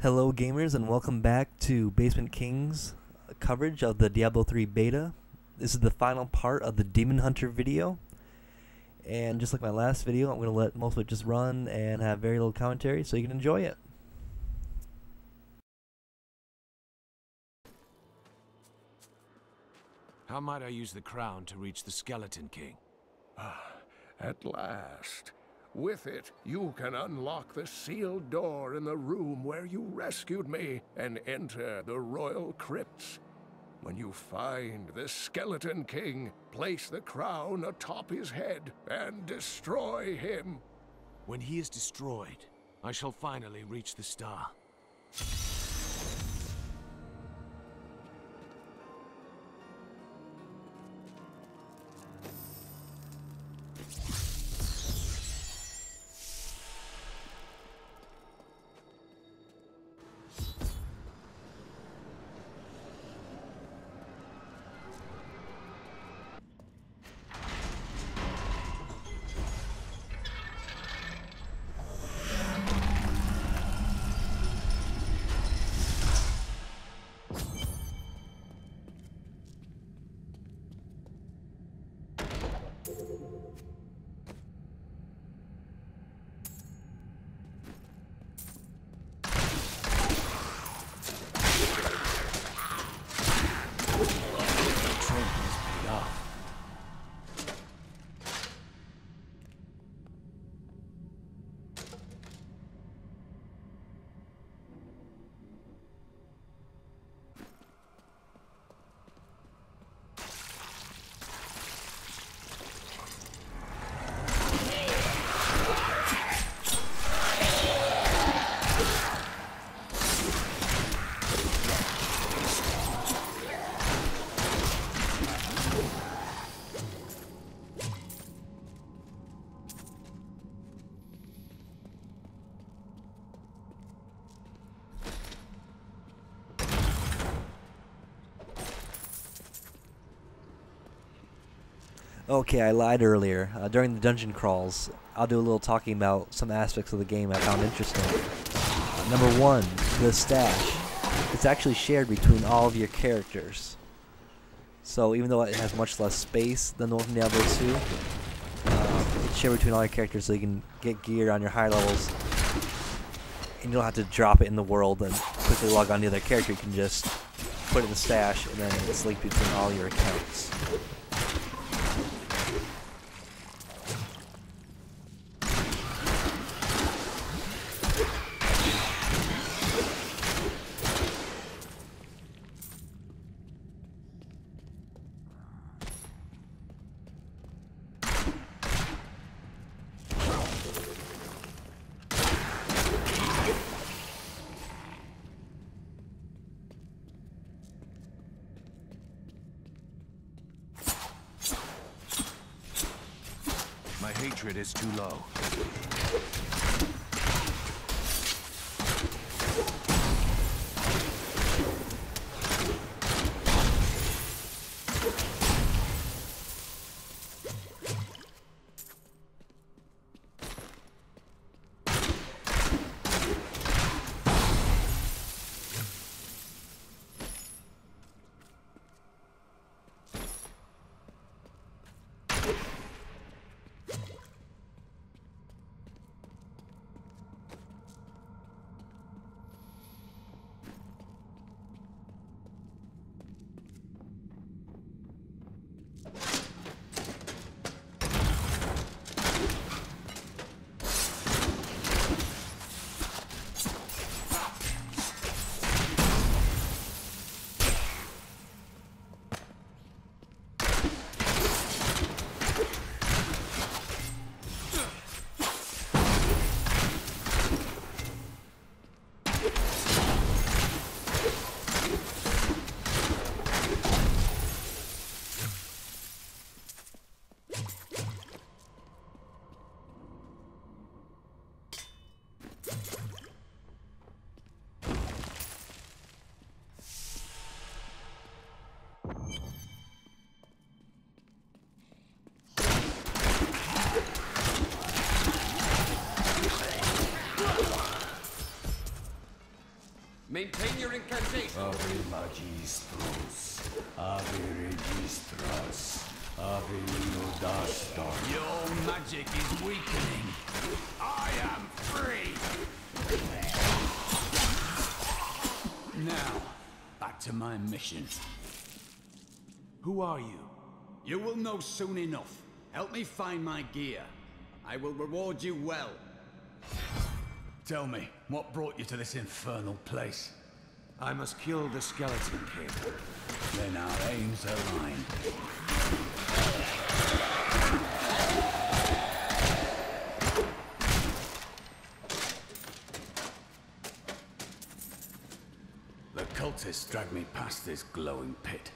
Hello gamers and welcome back to Basement King's coverage of the Diablo 3 beta. This is the final part of the Demon Hunter video. And just like my last video, I'm going to let most of it just run and have very little commentary so you can enjoy it. How might I use the crown to reach the Skeleton King? At last. With it, you can unlock the sealed door in the room where you rescued me and enter the royal crypts. When you find the Skeleton King, place the crown atop his head and destroy him. When he is destroyed, I shall finally reach the star. Okay, I lied earlier. During the dungeon crawls, I'll do a little talking about some aspects of the game I found interesting. Number one, the stash. It's actually shared between all of your characters. So even though it has much less space than the one from Diablo 2, it's shared between all your characters so you can get gear on your high levels. And you don't have to drop it in the world and quickly log on to the other character. You can just put it in the stash and then it's linked between all your accounts. My hatred is too low. Maintain your incantation. Ave magistros, ave registras, ave nodastar. Your magic is weakening. I am free. Now, back to my mission. Who are you? You will know soon enough. Help me find my gear. I will reward you well. Tell me, what brought you to this infernal place? I must kill the Skeleton King. Then our aims align. The cultists dragged me past this glowing pit.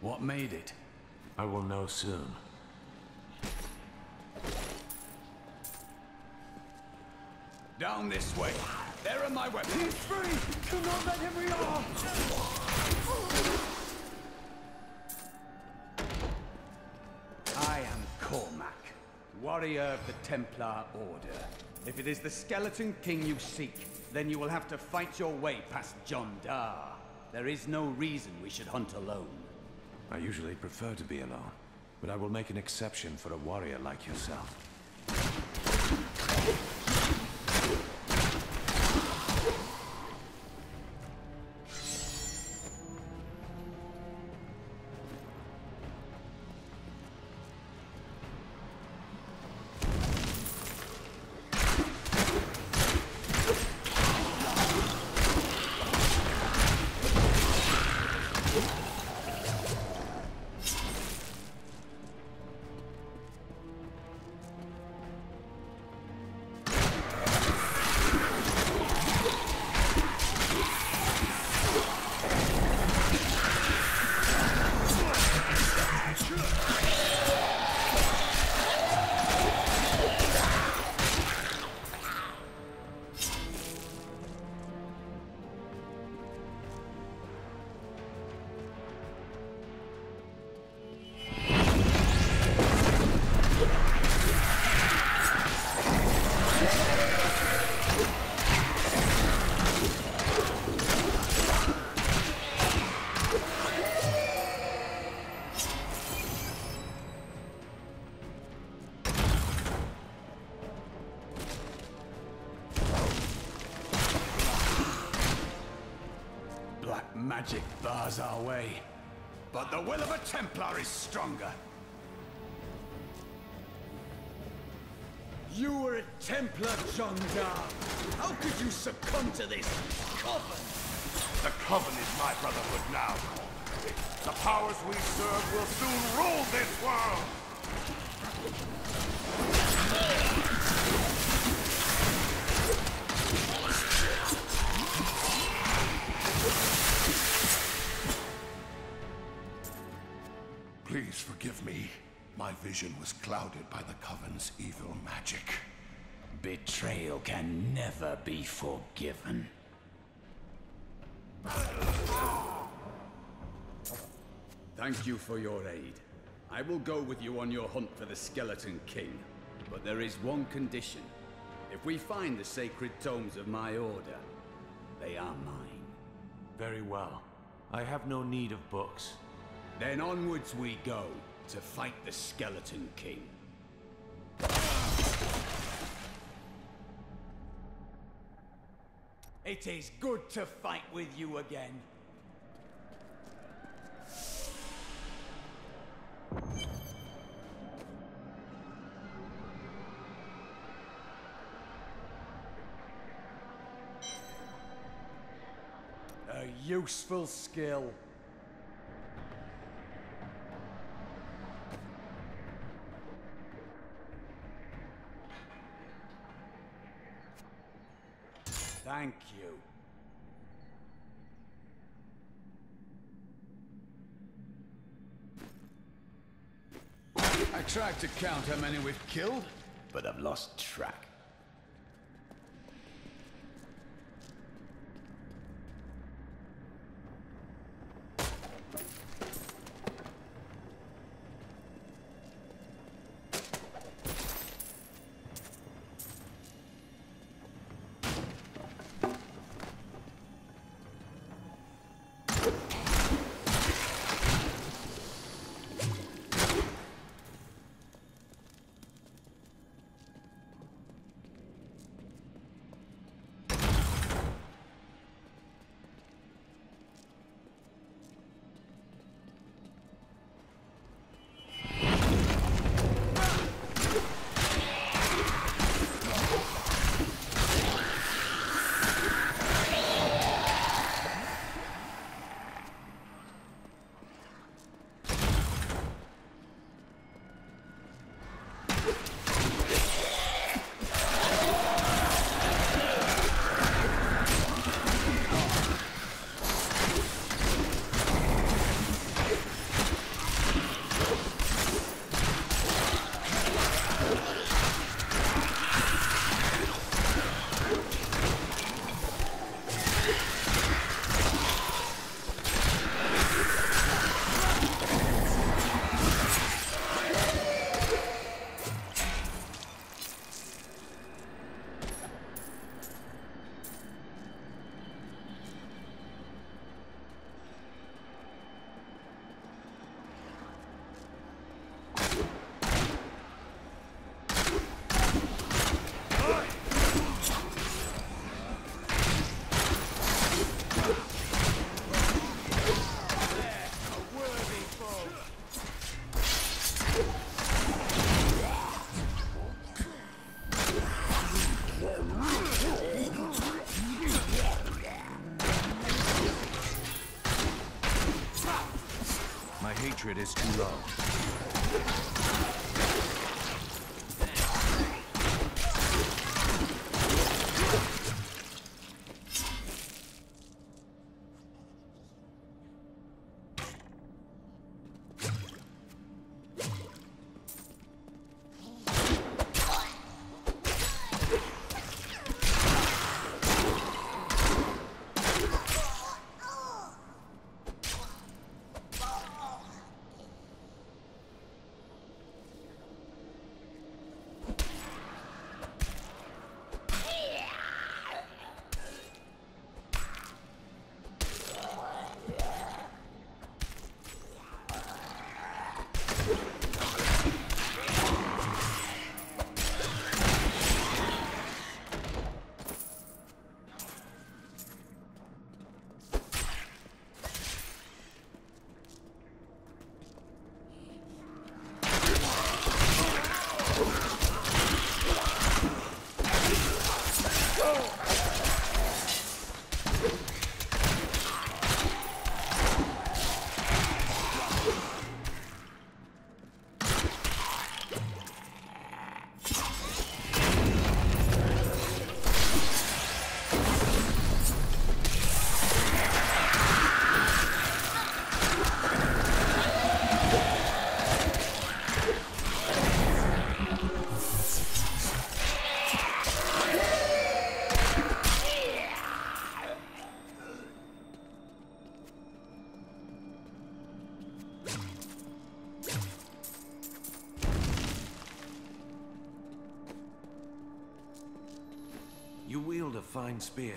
What made it? I will know soon. Down this way. There are my weapons. He's free! Do not let him rearm! I am Cormac, warrior of the Templar Order. If it is the Skeleton King you seek, then you will have to fight your way past John Dar. There is no reason we should hunt alone. I usually prefer to be alone, but I will make an exception for a warrior like yourself. Magic bars our way, but the will of a Templar is stronger. You were a Templar, John Dar. How could you succumb to this coven? The Coven is my brotherhood now, Cormac. The powers we serve will soon rule this world! Please forgive me. My vision was clouded by the Coven's evil magic. Betrayal can never be forgiven. Thank you for your aid. I will go with you on your hunt for the Skeleton King. But there is one condition. If we find the sacred tomes of my order, they are mine. Very well. I have no need of books. Then onwards we go, to fight the Skeleton King. It is good to fight with you again. A useful skill. Thank you. I tried to count how many we've killed, But I've lost track. hatred is too low. You wield a fine spear.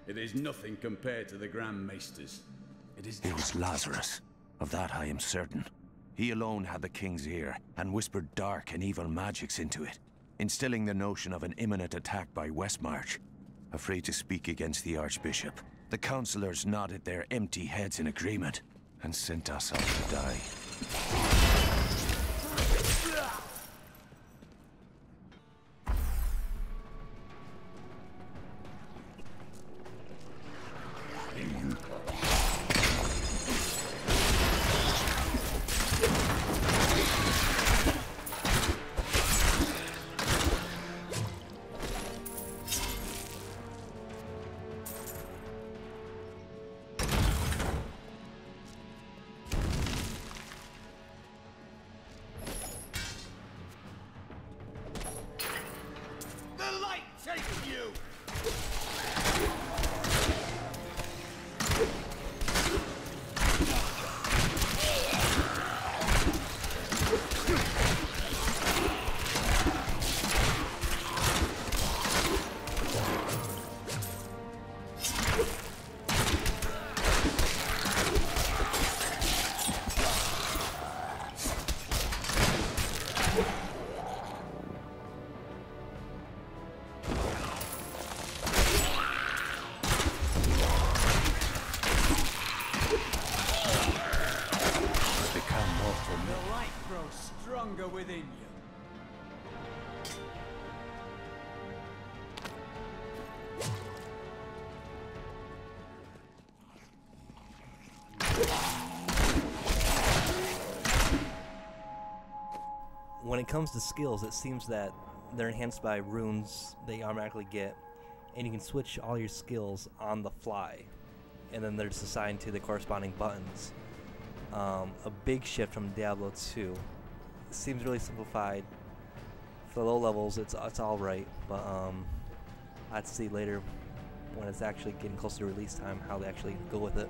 It is nothing compared to the Grand Maester's. It was Lazarus. Of that I am certain. He alone had the king's ear, and whispered dark and evil magics into it, instilling the notion of an imminent attack by Westmarch. Afraid to speak against the Archbishop, the councillors nodded their empty heads in agreement, and sent us off to die. Within you. When it comes to skills, it seems that they're enhanced by runes they automatically get, and you can switch all your skills on the fly, and then they're just assigned to the corresponding buttons. A big shift from Diablo 2. It seems really simplified. For low levels, it's alright, but I'd see later when it's actually getting closer to release time how they actually go with it.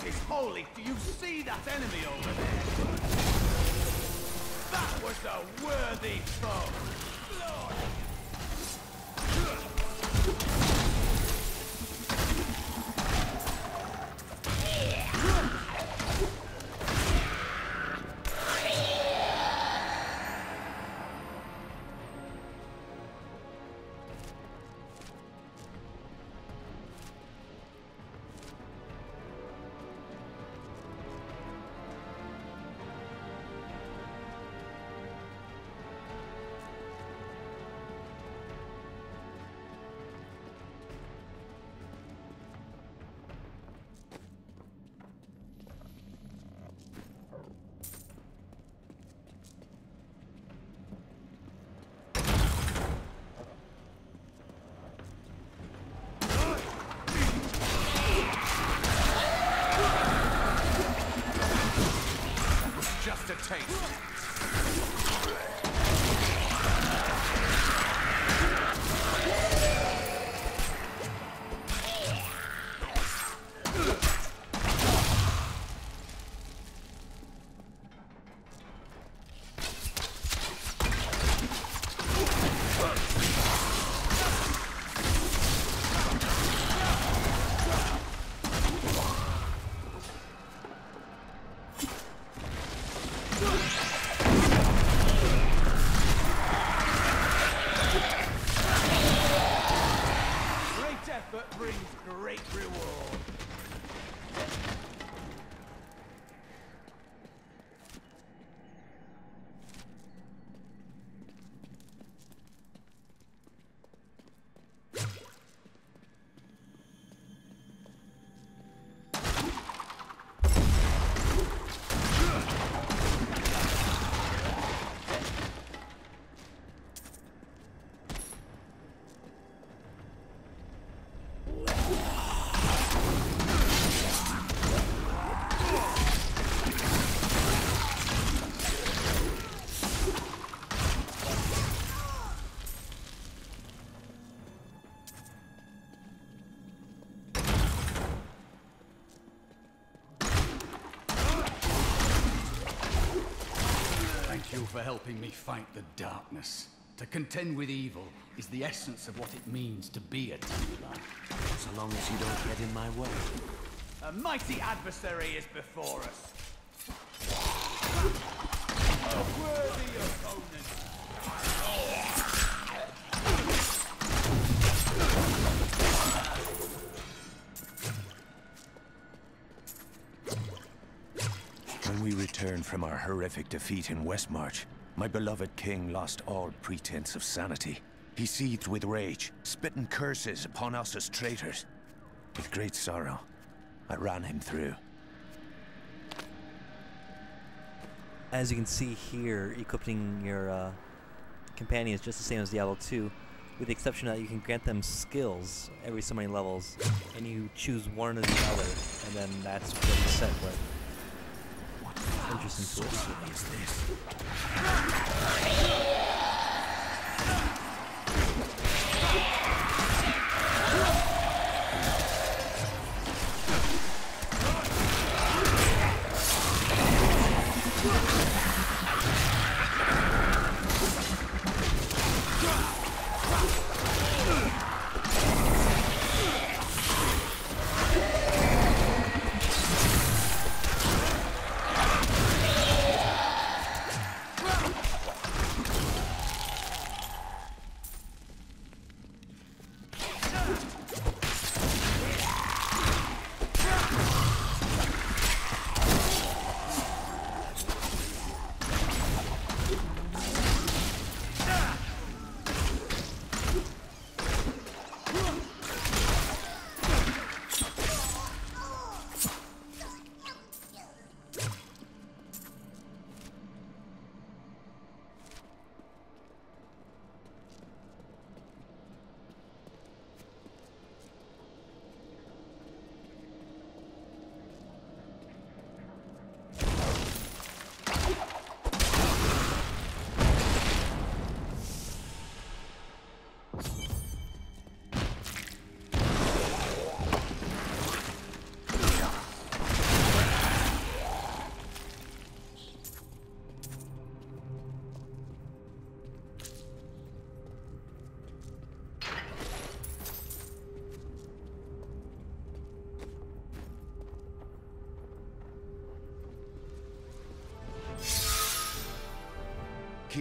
is holy. Do you see that enemy over there? That was a worthy foe. Lord. Just a taste. Effort brings great reward. Thank you for helping me fight the darkness. To contend with evil is the essence of what it means to be a Templar. So long as you don't get in my way. A mighty adversary is before us. A worthy opponent. When we returned from our horrific defeat in Westmarch, my beloved king lost all pretense of sanity. He seethed with rage, spitting curses upon us as traitors. With great sorrow, I ran him through. As you can see here, equipping your companion is just the same as Diablo 2, with the exception that you can grant them skills every so many levels, and you choose one or the other, and then that's what you set with. Interesting twist. Is this?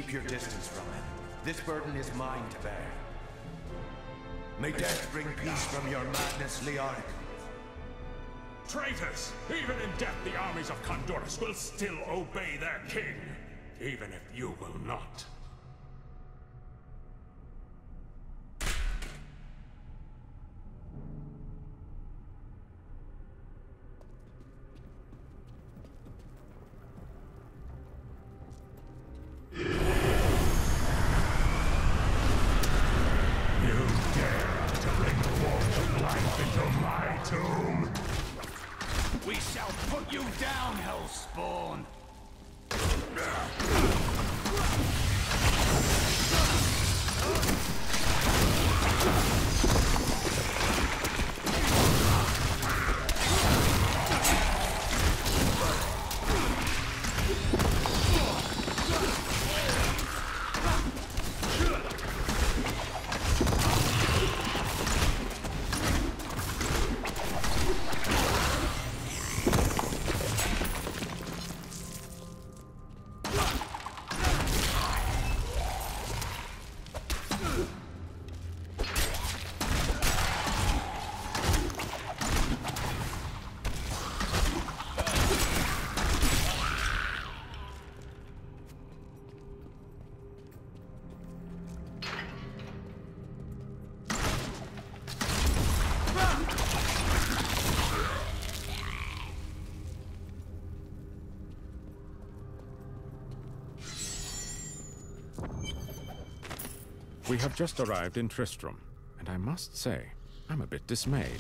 Keep your distance from him. This burden is mine to bear. May death bring peace from your madness, Leoric. Traitors! Even in death, the armies of Condorus will still obey their king, even if you will not. We shall put you down, Hellspawn! We have just arrived in Tristram, and I must say, I'm a bit dismayed.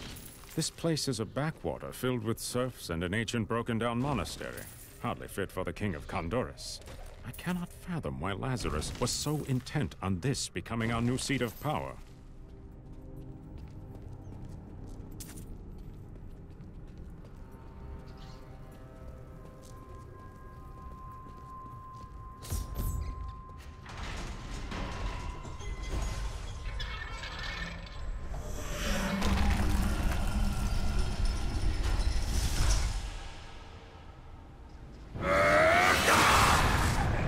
This place is a backwater filled with serfs and an ancient broken-down monastery, hardly fit for the King of Condorus. I cannot fathom why Lazarus was so intent on this becoming our new seat of power.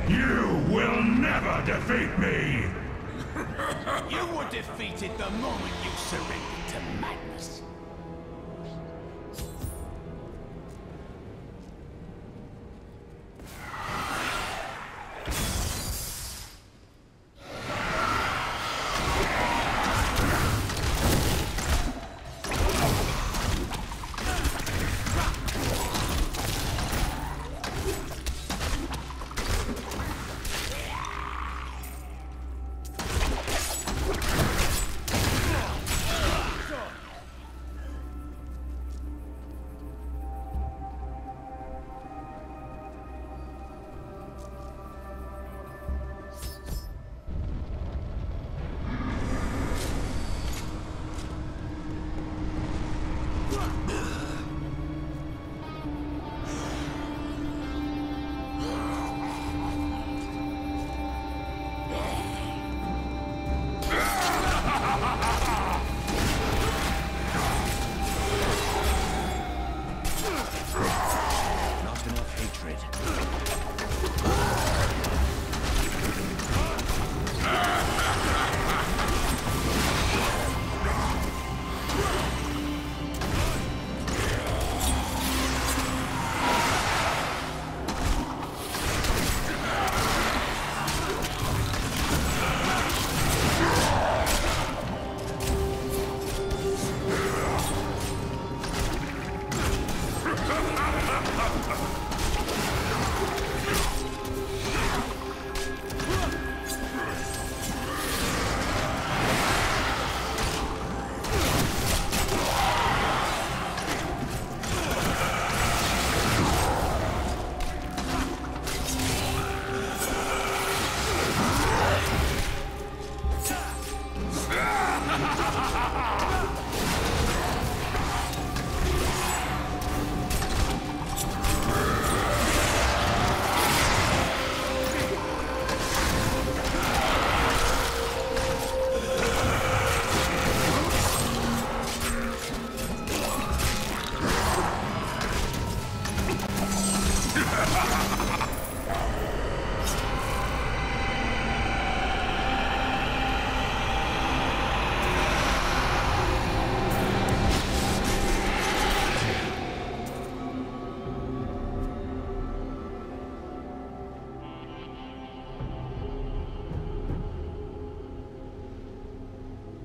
You will never defeat me! You were defeated the moment you surrendered to madness.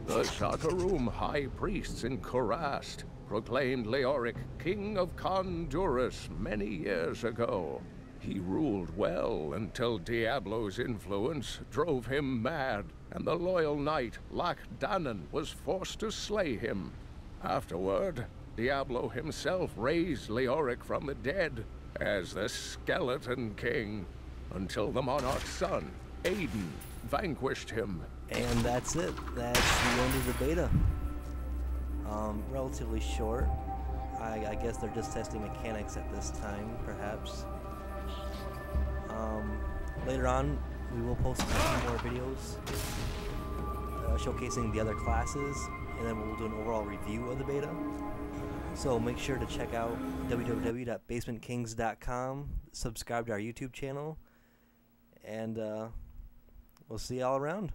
The Sakarum high priests in Kurast proclaimed Leoric king of Kondurus many years ago. He ruled well until Diablo's influence drove him mad, and the loyal knight Lac Danan was forced to slay him. Afterward, Diablo himself raised Leoric from the dead as the Skeleton King, until the monarch's son, Aiden, vanquished him. And that's it. That's the end of the beta. Relatively short. I guess they're just testing mechanics at this time, perhaps. Later on, we will post some more videos showcasing the other classes, and then we'll do an overall review of the beta. So make sure to check out www.basementkings.com, subscribe to our YouTube channel, and we'll see you all around.